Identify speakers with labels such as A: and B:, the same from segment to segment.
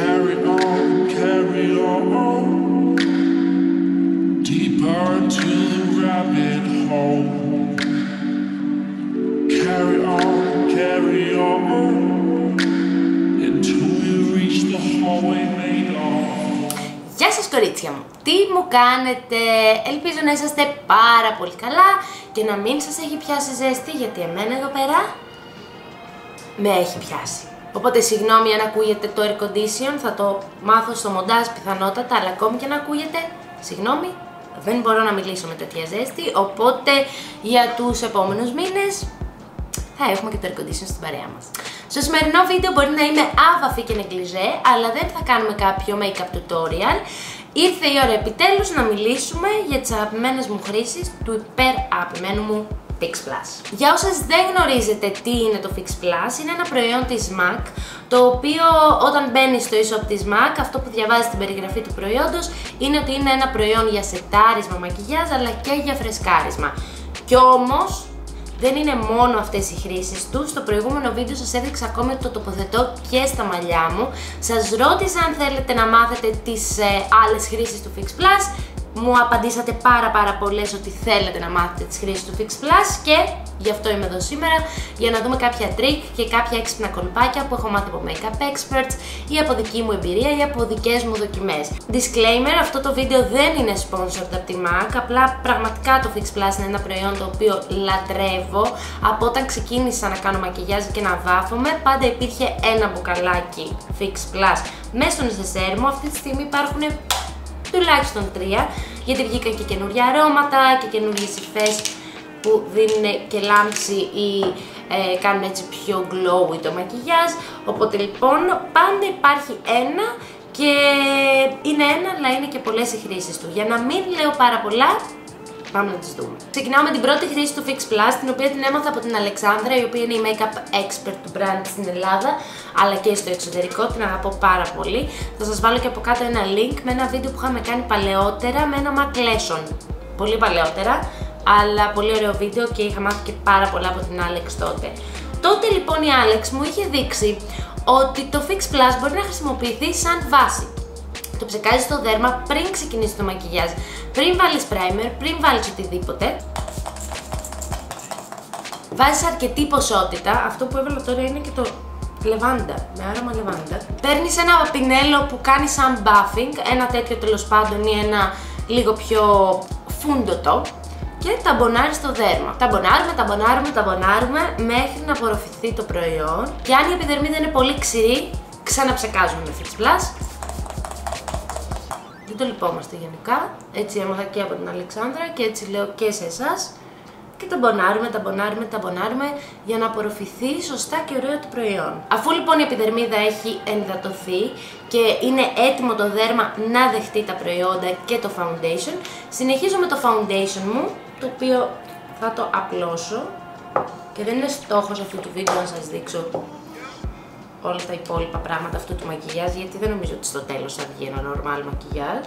A: Carry on, deeper to the rabbit hole. Carry on, until we reach the hallway made of.
B: Γεια σας κορίτσια μου, τι μου κάνετε? Ελπίζω να είσαστε πάρα πολύ καλά και να μην σας έχει πιάσει ζέστη, γιατί εμένα εδώ πέρα με έχει πιάσει. Οπότε συγγνώμη αν ακούγεται το air condition, θα το μάθω στο μοντάζ πιθανότατα, αλλά ακόμη και να ακούγεται, συγγνώμη, δεν μπορώ να μιλήσω με τέτοια ζέστη, οπότε για τους επόμενους μήνες θα έχουμε και το air condition στην παρέα μας. Στο σημερινό βίντεο μπορεί να είμαι άβαφη και νεγκλιζέ, αλλά δεν θα κάνουμε κάποιο make-up tutorial. Ήρθε η ώρα επιτέλους να μιλήσουμε για τις αγαπημένες μου χρήσεις του υπερ αγαπημένου μου Fix Plus. Για όσες δεν γνωρίζετε τι είναι το Fix Plus, είναι ένα προϊόν της MAC, το οποίο όταν μπαίνει στο e-shop της MAC, αυτό που διαβάζει στην περιγραφή του προϊόντος είναι ότι είναι ένα προϊόν για σετάρισμα μακιγιάζ αλλά και για φρεσκάρισμα. Κι όμως δεν είναι μόνο αυτές οι χρήσεις του. Στο προηγούμενο βίντεο σας έδειξα ακόμη ότι το τοποθετώ και στα μαλλιά μου. Σας ρώτησα αν θέλετε να μάθετε τις άλλες χρήσεις του Fix Plus. Μου απαντήσατε πάρα πολλές ότι θέλετε να μάθετε τις χρήσεις του Fix Plus και γι' αυτό είμαι εδώ σήμερα, για να δούμε κάποια τρίκ και κάποια έξυπνα κολπάκια που έχω μάθει από make-up experts ή από δική μου εμπειρία ή από δικές μου δοκιμές. Disclaimer, αυτό το βίντεο δεν είναι sponsored από τη MAC, απλά πραγματικά το Fix Plus είναι ένα προϊόν το οποίο λατρεύω. Από όταν ξεκίνησα να κάνω μακιγιάζ και να βάφομαι, πάντα υπήρχε ένα μπουκαλάκι Fix Plus μέσα στο νεσεσέρ μου. Αυτή τη στιγμή υπάρχουν τουλάχιστον 3, γιατί βγήκαν και καινούργια αρώματα και καινούργιες υφές που δίνουν και λάμψη ή κάνουν έτσι πιο glowy το μακιγιάζ. Οπότε λοιπόν πάντα υπάρχει ένα και είναι ένα, αλλά είναι και πολλές οι χρήσεις του. Για να μην λέω πάρα πολλά, πάμε να τις δούμε. Ξεκινάω με την πρώτη χρήση του Fix Plus, την οποία την έμαθα από την Αλεξάνδρα, η οποία είναι η make-up expert του brand στην Ελλάδα, αλλά και στο εξωτερικό, την αγαπώ πάρα πολύ. Θα σας βάλω και από κάτω ένα link με ένα βίντεο που είχαμε κάνει παλαιότερα με ένα MAC Lesson. Πολύ παλαιότερα, αλλά πολύ ωραίο βίντεο και είχα μάθει και πάρα πολλά από την Alex τότε. Τότε λοιπόν η Alex μου είχε δείξει ότι το Fix Plus μπορεί να χρησιμοποιηθεί σαν βάση. Το ψεκάζεις στο δέρμα πριν ξεκινήσει το μακιγιάζ, πριν βάλεις primer, πριν βάλεις οτιδήποτε. Βάζεις αρκετή ποσότητα, αυτό που έβαλα τώρα είναι και το λεβάντα, με άρωμα λεβάντα. Παίρνεις ένα πινέλο που κάνει σαν buffing, ένα τέτοιο τέλος πάντων ή ένα λίγο πιο φούντοτο και ταμπονάρεις στο δέρμα. Ταμπονάρουμε μέχρι να απορροφηθεί το προϊόν και αν η επιδερμίδα είναι πολύ ξηρή, ξαναψεκάζουμε με Fix Plus. Δεν το λυπόμαστε γενικά, έτσι έμαθα και από την Αλεξάνδρα και έτσι λέω και σε εσάς. Και ταμπονάρουμε για να απορροφηθεί σωστά και ωραία το προϊόν. Αφού λοιπόν η επιδερμίδα έχει ενυδατωθεί και είναι έτοιμο το δέρμα να δεχτεί τα προϊόντα και το foundation, συνεχίζω με το foundation μου, το οποίο θα το απλώσω και δεν είναι στόχος αυτού του βίντεο να σας δείξω όλα τα υπόλοιπα πράγματα αυτού του μακιγιάζ, γιατί δεν νομίζω ότι στο τέλος θα βγει ένα normal μακιγιάζ.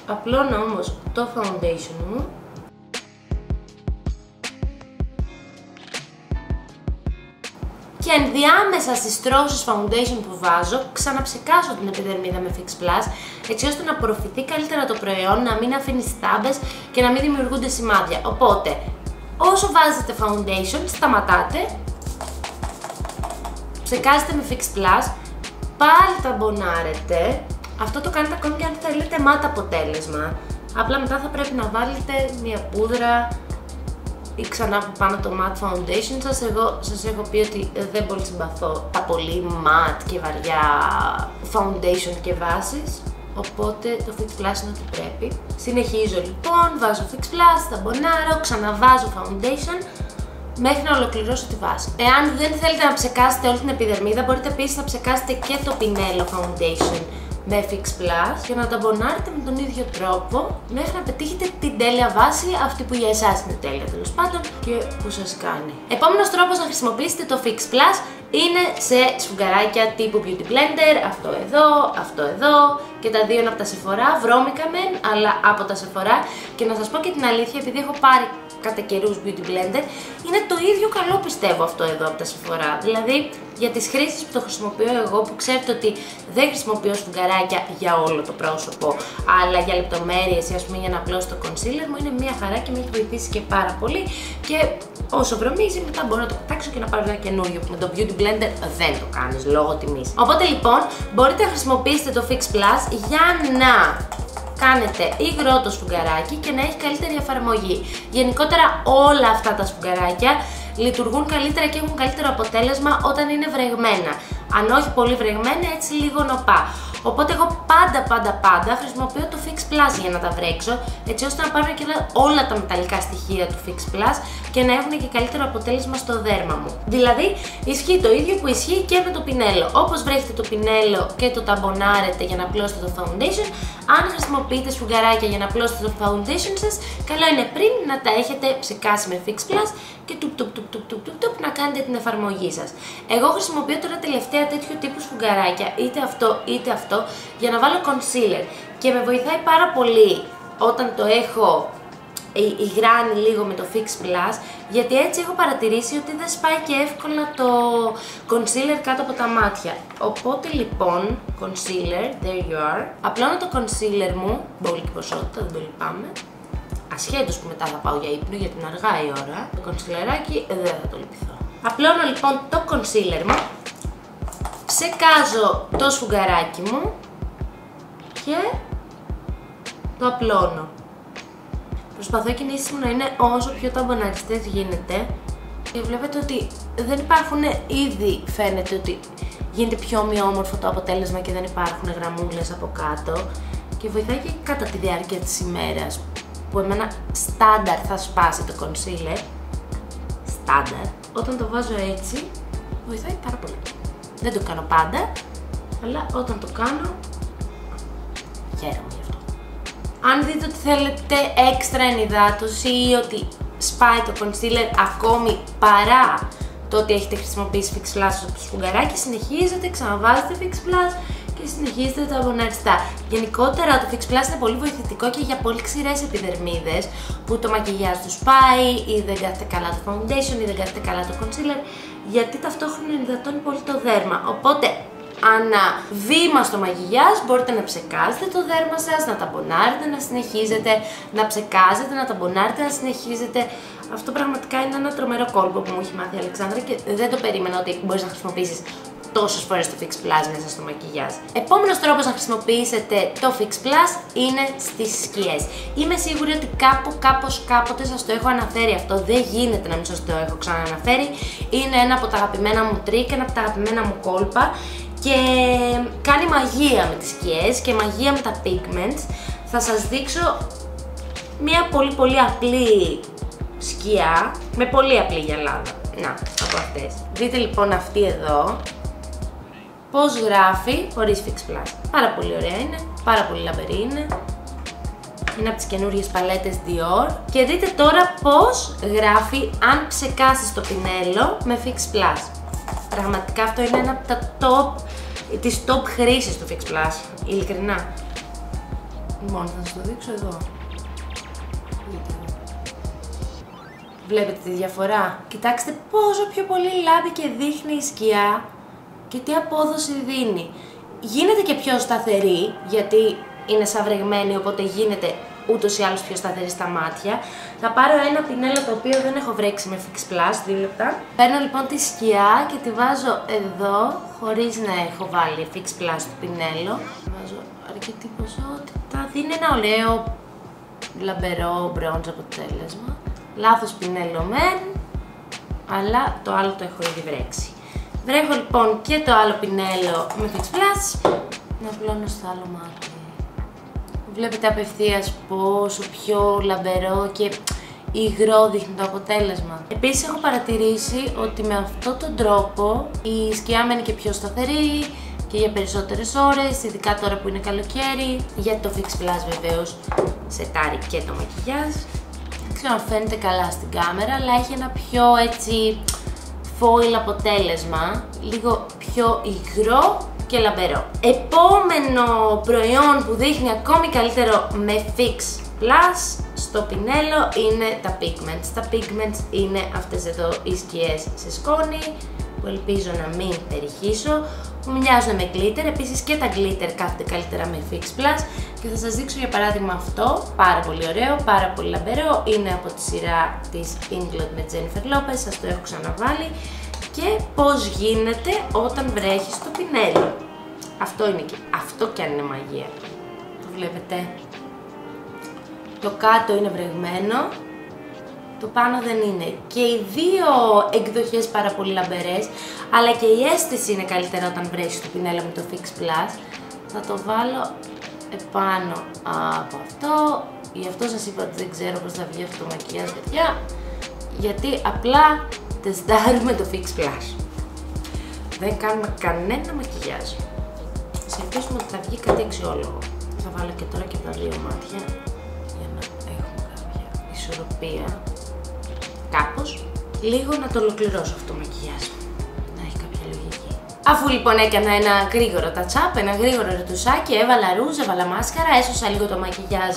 B: Απλώνω όμως το foundation μου και ενδιάμεσα στις στρώσεις foundation που βάζω ξαναψεκάζω την επιδερμίδα με Fix Plus, έτσι ώστε να απορροφηθεί καλύτερα το προϊόν, να μην αφήνει στάμπες και να μην δημιουργούνται σημάδια. Οπότε όσο βάζετε foundation σταματάτε, ψεκάζετε με Fix Plus, πάλι ταμπονάρετε. Αυτό το κάνετε ακόμη και αν θέλετε μάτα αποτέλεσμα. Απλά μετά θα πρέπει να βάλετε μια πούδρα ή ξανά από πάνω το matte foundation. Σας έχω πει ότι δεν πολύ συμπαθώ τα πολύ matte και βαριά foundation και βάσεις. Οπότε το Fix Plus είναι ό,τι πρέπει. Συνεχίζω λοιπόν, βάζω Fix Plus, ταμπονάρω, ξαναβάζω foundation μέχρι να ολοκληρώσω τη βάση. Εάν δεν θέλετε να ψεκάσετε όλη την επιδερμίδα, μπορείτε επίσης να ψεκάσετε και το πινέλο foundation με Fix Plus για να ταμπονάρετε με τον ίδιο τρόπο μέχρι να πετύχετε την τέλεια βάση, αυτή που για εσάς είναι τέλεια τέλος πάντων και που σας κάνει. Επόμενος τρόπος να χρησιμοποιήσετε το Fix Plus είναι σε σφουγγαράκια τύπου Beauty Blender, αυτό εδώ και τα δύο είναι από τα Sephora, βρώμικα μεν, αλλά από τα Sephora. Και να σας πω και την αλήθεια, επειδή έχω πάρει κατά καιρούς Beauty Blender, είναι το ίδιο καλό πιστεύω αυτό εδώ από τα Sephora. Δηλαδή Για τις χρήσεις που το χρησιμοποιώ εγώ, που ξέρετε ότι δεν χρησιμοποιώ σφουγγαράκια για όλο το πρόσωπο, αλλά για λεπτομέρειες ή ας πούμε για να απλώσω το concealer μου, είναι μια χαρά και με έχει βοηθήσει και πάρα πολύ. Και όσο βρωμίζει, μετά μπορώ να το πετάξω και να πάρω ένα καινούριο που με το Beauty Blender δεν το κάνεις λόγω τιμής. Οπότε λοιπόν, μπορείτε να χρησιμοποιήσετε το Fix Plus για να κάνετε υγρό το σφουγγαράκι και να έχει καλύτερη εφαρμογή. Γενικότερα όλα αυτά τα σφουγγαράκια λειτουργούν καλύτερα και έχουν καλύτερο αποτέλεσμα όταν είναι βρεγμένα. Αν όχι πολύ βρεγμένα, έτσι λίγο νοπά. Οπότε εγώ πάντα χρησιμοποιώ το Fix Plus για να τα βρέξω, έτσι ώστε να πάρουν και όλα τα μεταλλικά στοιχεία του Fix Plus και να έχουν και καλύτερο αποτέλεσμα στο δέρμα μου. Δηλαδή, ισχύει το ίδιο που ισχύει και με το πινέλο. Όπως βρέχετε το πινέλο και το ταμπονάρετε για να απλώσετε το foundation, αν χρησιμοποιείτε σφουγγαράκια για να απλώσετε το foundation σας, καλό είναι πριν να τα έχετε ψεκάσει με Fix Plus και να κάνετε την εφαρμογή σας. Εγώ χρησιμοποιώ τώρα τελευταία τέτοιου τύπου σφουγγαράκια, είτε αυτό, για να βάλω concealer και με βοηθάει πάρα πολύ όταν το έχω υγράνει λίγο με το Fix Plus, γιατί έτσι έχω παρατηρήσει ότι δεν σπάει και εύκολα το concealer κάτω από τα μάτια. Οπότε λοιπόν, concealer, there you are, απλώνω το concealer μου, μπόλικη ποσότητα, δεν το λυπάμαι, ασχέτως που μετά θα πάω για ύπνο γιατί είναι αργά η ώρα, το concealerάκι δεν θα το λυπηθώ. Απλώνω λοιπόν το concealer μου, ψεκάζω το σφουγγαράκι μου και το απλώνω. Προσπαθώ οι κινήσεις μου να είναι όσο πιο ταμποναριστές γίνεται και βλέπετε ότι δεν υπάρχουν, ήδη φαίνεται ότι γίνεται πιο ομοιόμορφο το αποτέλεσμα και δεν υπάρχουν γραμμούλες από κάτω και βοηθάει και κατά τη διάρκεια της ημέρας που εμένα στάνταρ θα σπάσει το concealer, στάνταρ, όταν το βάζω έτσι βοηθάει πάρα πολύ. Δεν το κάνω πάντα, αλλά όταν το κάνω χαίρομαι γι' αυτό. Αν δείτε ότι θέλετε έξτρα ενυδάτωση ή ότι σπάει το concealer ακόμη παρά το ότι έχετε χρησιμοποιήσει Fix Plus στο σφουγγαράκι, συνεχίζετε, ξαναβάζετε Fix Plus και συνεχίζετε τα ταμποναριστά. Γενικότερα το Fix Plus είναι πολύ βοηθητικό και για πολύ ξηρές επιδερμίδες που το μακιγιάζ του σπάει ή δεν κάθεται καλά το foundation ή δεν κάθεται καλά το concealer, γιατί ταυτόχρονα ενυδατώνει πολύ το δέρμα. Οπότε ανά βήμα στο μακιγιάζ μπορείτε να ψεκάζετε το δέρμα σας, να ταμπονάρετε, να συνεχίζετε, να ψεκάζετε, να ταμπονάρετε, να συνεχίζετε. Αυτό πραγματικά είναι ένα τρομερό κόλπο που μου έχει μάθει η Αλεξάνδρα και δεν το περίμενα ότι μπορείς να χρησιμοποιήσεις τόσες φορές το Fix Plus μέσα στο μακιγιάζ. Επόμενος τρόπος να χρησιμοποιήσετε το Fix Plus είναι στις σκιές. Είμαι σίγουρη ότι κάποτε σας το έχω αναφέρει αυτό, δεν γίνεται να μην σας το έχω ξανααναφέρει. Είναι ένα από τα αγαπημένα μου τρίκ, ένα από τα αγαπημένα μου κόλπα και κάνει μαγεία με τις σκιές και μαγεία με τα pigments. Θα σας δείξω μια πολύ απλή σκιά με πολύ απλή γυαλάδα. Να, από αυτές. Δείτε λοιπόν αυτή εδώ πώς γράφει χωρίς Fix Plus. Πάρα πολύ ωραία είναι, πάρα πολύ λαμπερή είναι. Είναι από τις καινούριες παλέτες Dior. Και δείτε τώρα πώς γράφει αν ψεκάσεις το πινέλο με Fix Plus. Πραγματικά αυτό είναι ένα από τα τις top χρήσεις του Fix Plus, ειλικρινά. Λοιπόν, θα σας το δείξω εδώ. Βλέπετε τη διαφορά. Κοιτάξτε πόσο πιο πολύ λάμπει και δείχνει η σκιά και τι απόδοση δίνει. Γίνεται και πιο σταθερή, γιατί είναι σαβρεγμένη, οπότε γίνεται ούτως ή άλλως πιο σταθερή στα μάτια. Θα πάρω ένα πινέλο το οποίο δεν έχω βρέξει με Fix Plus, 2 λεπτά. Παίρνω λοιπόν τη σκιά και τη βάζω εδώ, χωρίς να έχω βάλει Fix Plus στο πινέλο. Βάζω αρκετή ποσότητα, δίνει ένα ωραίο λαμπερό μπρόντζ αποτέλεσμα. Λάθος πινέλο μεν, αλλά το άλλο το έχω ήδη βρέξει. Βρέχω λοιπόν και το άλλο πινέλο με Fix Plus, να απλώνω στο άλλο μάτι. Βλέπετε απευθείας πόσο πιο λαμπερό και υγρό δείχνει το αποτέλεσμα. Επίσης έχω παρατηρήσει ότι με αυτόν τον τρόπο η σκιά μένει και πιο σταθερή και για περισσότερες ώρες, ειδικά τώρα που είναι καλοκαίρι, γιατί το Fix Plus βεβαίως σετάρει και το μακιγιάζ. Δεν ξέρω αν φαίνεται καλά στην κάμερα, αλλά έχει ένα πιο έτσι foil αποτέλεσμα, λίγο πιο υγρό και λαμπερό. Επόμενο προϊόν που δείχνει ακόμη καλύτερο με Fix Plus στο πινέλο είναι τα pigments. Τα pigments είναι αυτές εδώ οι σκιές σε σκόνη που που ελπίζω να μην περιχύσω, που μοιάζουν με glitter. Επίσης και τα glitter κάθονται καλύτερα με Fix Plus και θα σας δείξω για παράδειγμα αυτό, πάρα πολύ ωραίο, πάρα πολύ λαμπερό, είναι από τη σειρά της Inglot με Jennifer Lopez, σας το έχω ξαναβάλει, και πώς γίνεται όταν βρέχει στο πινέλο. Αυτό είναι και αυτό κι αν είναι μαγεία. Το βλέπετε. Το κάτω είναι βρεγμένο, το πάνω δεν είναι. Και οι δύο εκδοχές πάρα πολύ λαμπερές, αλλά και η αίσθηση είναι καλύτερα όταν βρέχει στο πινέλο με το Fix Plus. Θα το βάλω επάνω από αυτό. Γι' αυτό σας είπα ότι δεν ξέρω πώς θα βγει αυτό το μακιγιάζ, παιδιά. Γιατί απλά τεστάρουμε το Fix Plus. Δεν κάνουμε κανένα μακιγιάζ. Σε ελπίσουμε ότι θα βγει κάτι αξιόλογο. Θα βάλω και τώρα και τα δύο μάτια για να έχουμε κάποια ισορροπία. Κάπως. Λίγο να το ολοκληρώσω αυτό το μακιγιάζ. Να έχει κάποια λογική. Αφού λοιπόν έκανα ένα γρήγορο touch-up, ένα γρήγορο ρετουσάκι, έβαλα ρούζ, έβαλα μάσκαρα, έσωσα λίγο το μακιγιάζ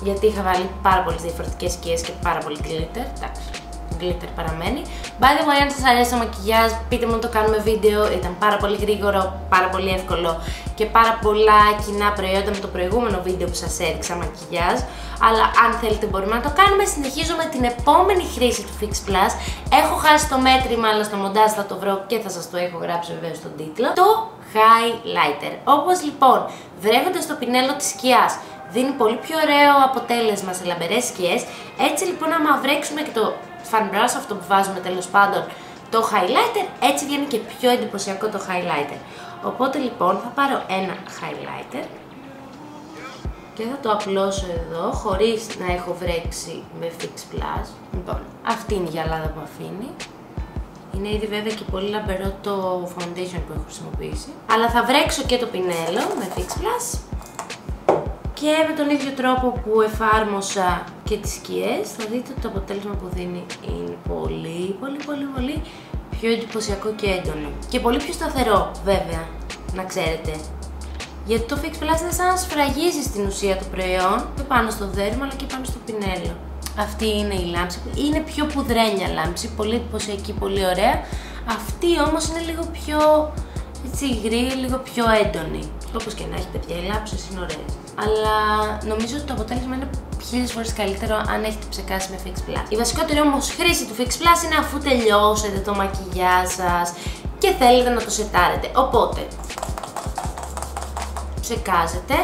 B: γιατί είχα βάλει πάρα πολλές διαφορετικές σκιές και πάρα πολύ glitter. Εντάξει. Glitter παραμένει. By the way, αν σας αρέσει το μακιγιάζ, πείτε μου να το κάνουμε βίντεο. Ήταν πάρα πολύ γρήγορο, πάρα πολύ εύκολο και πάρα πολλά κοινά προϊόντα με το προηγούμενο βίντεο που σας έδειξα μακιγιάζ. Αλλά αν θέλετε μπορούμε να το κάνουμε. Συνεχίζω με την επόμενη χρήση του Fix Plus. Έχω χάσει το μέτρημα, αλλά στο μοντάζ θα το βρω και θα σας το έχω γράψει βέβαια στον τίτλο. Το highlighter. Όπως λοιπόν βρέχοντας το πινέλο της σκιάς δίνει πολύ πιο ωραίο αποτέλεσμα σε λαμπερές σκιές. Έτσι λοιπόν άμα βρέξουμε και το fan brush, αυτό που βάζουμε τέλος πάντων, το highlighter, έτσι βγαίνει και πιο εντυπωσιακό το highlighter. Οπότε λοιπόν θα πάρω ένα highlighter και θα το απλώσω εδώ χωρίς να έχω βρέξει με Fix Plus. Λοιπόν, αυτή είναι η γυαλάδα που αφήνει. Είναι ήδη βέβαια και πολύ λαμπερό το foundation που έχω χρησιμοποιήσει. Αλλά θα βρέξω και το πινέλο με Fix Plus. Και με τον ίδιο τρόπο που εφάρμοσα και τις σκιές, θα δείτε ότι το αποτέλεσμα που δίνει είναι πολύ πιο εντυπωσιακό και έντονο. Και πολύ πιο σταθερό βέβαια, να ξέρετε. Γιατί το Fix Plus είναι σαν να σφραγίζει στην ουσία το προϊόν, και πάνω στο δέρμα αλλά και πάνω στο πινέλο. Αυτή είναι η λάμψη, είναι πιο πουδρένια λάμψη, πολύ εντυπωσιακή, πολύ ωραία. Αυτή όμως είναι λίγο πιο έτσι υγρή, λίγο πιο έντονη. Όπως και να έχει, παιδιά, οι λάμψες είναι ωραίες. Αλλά νομίζω ότι το αποτέλεσμα είναι 1000 φορές καλύτερο αν έχετε ψεκάσει με Fix Plus. Η βασικότερη όμως χρήση του Fix Plus είναι αφού τελειώσετε το μακιγιάζ σας και θέλετε να το σετάρετε. Οπότε, ψεκάζετε,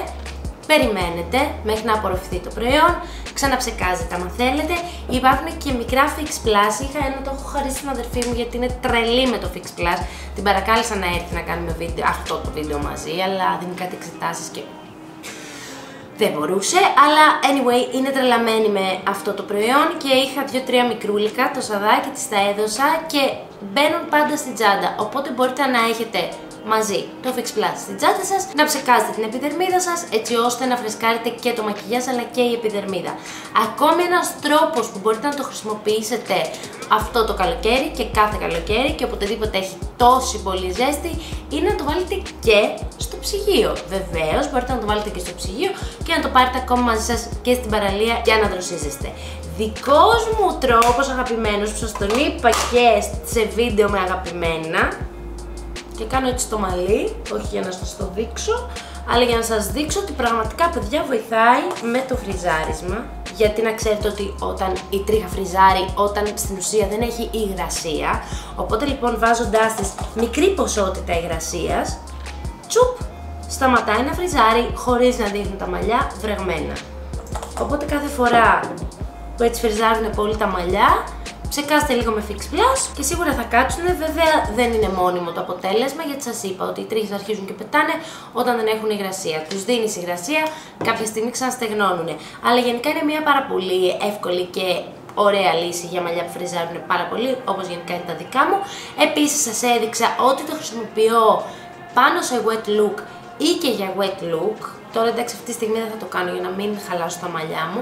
B: περιμένετε μέχρι να απορροφηθεί το προϊόν, ξαναψεκάζετε άμα θέλετε. Υπάρχουν και μικρά Fix Plus, είχα ένα, το έχω χαρίσει στην αδερφή μου γιατί είναι τρελή με το Fix Plus. Την παρακάλεσα να έρθει να κάνουμε βίντεο, αυτό το βίντεο μαζί, αλλά δίνει κάτι εξετάσεις και δεν μπορούσε. Αλλά anyway, είναι τρελαμένη με αυτό το προϊόν και είχα 2-3 μικρούλικα, το σαδάκι της τα έδωσα και μπαίνουν πάντα στην τσάντα. Οπότε μπορείτε να έχετε μαζί το Fix Plus στην τσάντα σας, να ψεκάζετε την επιδερμίδα σας έτσι ώστε να φρεσκάρετε και το μακιγιάζ αλλά και η επιδερμίδα. Ακόμη ένας τρόπος που μπορείτε να το χρησιμοποιήσετε αυτό το καλοκαίρι και κάθε καλοκαίρι και οποτεδήποτε έχει τόση πολύ ζέστη είναι να το βάλετε και στο ψυγείο. Βεβαίως μπορείτε να το βάλετε και στο ψυγείο και να το πάρετε ακόμα μαζί σας και στην παραλία για να δροσίζεστε. Δικός μου τρόπος αγαπημένος που σας τον είπα και σε βίντεο με αγαπημένα. Και κάνω έτσι το μαλλί, όχι για να σας το δείξω, αλλά για να σας δείξω ότι πραγματικά, παιδιά, βοηθάει με το φριζάρισμα. Γιατί να ξέρετε ότι όταν η τρίχα φριζάρει, όταν στην ουσία δεν έχει υγρασία, οπότε λοιπόν βάζοντάς της μικρή ποσότητα υγρασίας, τσουπ, σταματάει να φριζάρει χωρίς να δείχνουν τα μαλλιά βρεγμένα. Οπότε κάθε φορά που έτσι φριζάρουν πολύ τα μαλλιά, ψεκάστε λίγο με Fix Plus και σίγουρα θα κάτσουν. Βέβαια δεν είναι μόνιμο το αποτέλεσμα γιατί σας είπα ότι οι τρίχες αρχίζουν και πετάνε όταν δεν έχουν υγρασία. Τους δίνεις υγρασία, κάποια στιγμή ξαναστεγνώνουν. Αλλά γενικά είναι μια πάρα πολύ εύκολη και ωραία λύση για μαλλιά που φριζάρουν πάρα πολύ, όπως γενικά είναι τα δικά μου. Επίσης σας έδειξα ότι το χρησιμοποιώ πάνω σε wet look ή και για wet look. Τώρα εντάξει αυτή τη στιγμή δεν θα το κάνω για να μην χαλάσω τα μαλλιά μου,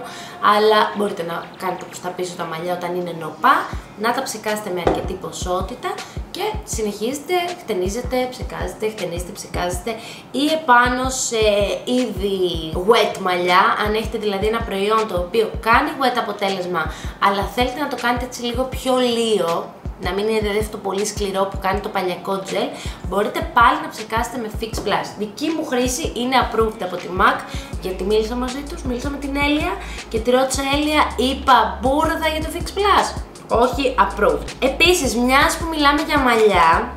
B: αλλά μπορείτε να κάνετε προς τα πίσω τα μαλλιά όταν είναι νοπά, να τα ψεκάσετε με αρκετή ποσότητα και συνεχίζετε, χτενίζετε, ψεκάζετε, χτενίζετε, ψεκάζετε ή επάνω σε ήδη wet μαλλιά, αν έχετε δηλαδή ένα προϊόν το οποίο κάνει wet αποτέλεσμα, αλλά θέλετε να το κάνετε έτσι λίγο πιο λίο, να μην είναι δηλαδή αυτό πολύ σκληρό που κάνει το παλιακό gel, μπορείτε πάλι να ψεκάσετε με Fix Plus. Δική μου χρήση είναι approved από τη MAC, γιατί μίλησα μαζί τους, μίλησα με την Έλια και τη ρώτησα, Έλια, είπα μπούρδα για το Fix Plus. Όχι approved. Επίσης, μιας που μιλάμε για μαλλιά,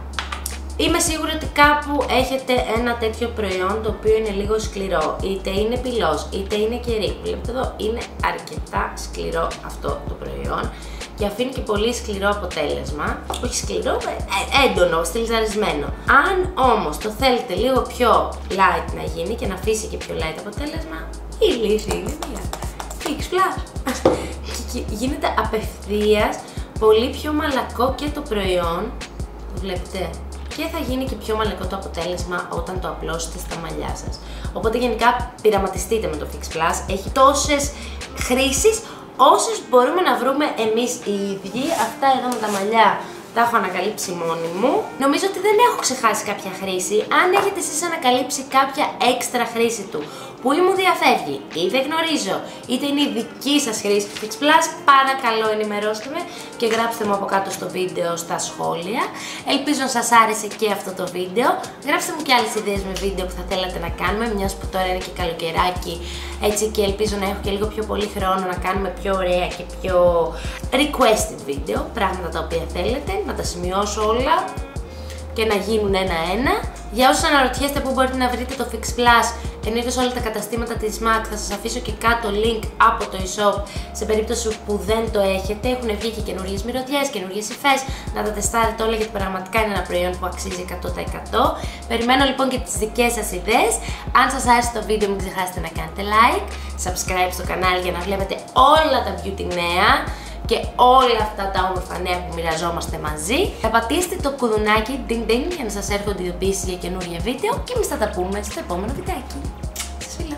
B: είμαι σίγουρη ότι κάπου έχετε ένα τέτοιο προϊόν το οποίο είναι λίγο σκληρό, είτε είναι πυλός, είτε είναι κερί. Βλέπετε εδώ, είναι αρκετά σκληρό αυτό το προϊόν και αφήνει και πολύ σκληρό αποτέλεσμα. Όχι σκληρό, έντονο, στυλιζαρισμένο. Αν όμως το θέλετε λίγο πιο light να γίνει και να αφήσει και πιο light αποτέλεσμα, η λύση είναι μία. Fix Plus. Γίνεται απευθείας πολύ πιο μαλακό και το προϊόν, το βλέπετε, και θα γίνει και πιο μαλακό το αποτέλεσμα όταν το απλώσετε στα μαλλιά σας. Οπότε γενικά πειραματιστείτε με το Fix Plus, έχει τόσες χρήσεις όσες μπορούμε να βρούμε εμείς οι ίδιοι. Αυτά εδώ με τα μαλλιά τα έχω ανακαλύψει μόνη μου. Νομίζω ότι δεν έχω ξεχάσει κάποια χρήση. Αν έχετε εσείς ανακαλύψει κάποια έξτρα χρήση του που ή μου διαφεύγει ή δεν γνωρίζω, είτε είναι η δική σας χρήση του Fix Plus, παρακαλώ ενημερώστε με και γράψτε μου από κάτω στο βίντεο στα σχόλια. Ελπίζω να σας άρεσε και αυτό το βίντεο. Γράψτε μου και άλλες ιδέες με βίντεο που θα θέλατε να κάνουμε, μιας που τώρα είναι και καλοκαιράκι, έτσι, και ελπίζω να έχω και λίγο πιο πολύ χρόνο να κάνουμε πιο ωραία και πιο requested βίντεο, πράγματα τα οποία θέλετε, να τα σημειώσω όλα και να γίνουν ένα-ένα. Για όσους αναρωτιέστε πού μπορείτε να βρείτε το Fix Plus, εννοείται σε όλα τα καταστήματα της MAC, θα σας αφήσω και κάτω link από το e-shop σε περίπτωση που δεν το έχετε. Έχουν βγει και καινούριες μυρωδιές, καινούριες υφές, να τα τεστάρετε όλα γιατί πραγματικά είναι ένα προϊόν που αξίζει 100%. Περιμένω λοιπόν και τις δικές σας ιδέες. Αν σας άρεσε το βίντεο μην ξεχάσετε να κάνετε like, subscribe στο κανάλι για να βλέπετε όλα τα beauty νέα και όλα αυτά τα όμορφα νέα που μοιραζόμαστε μαζί. Θα πατήσετε το κουδουνάκι ding ding για να σας έρχονται ειδοποιήσεις για καινούργια βίντεο και εμείς θα τα πούμε στο επόμενο βιντεάκι. Σας φιλώ!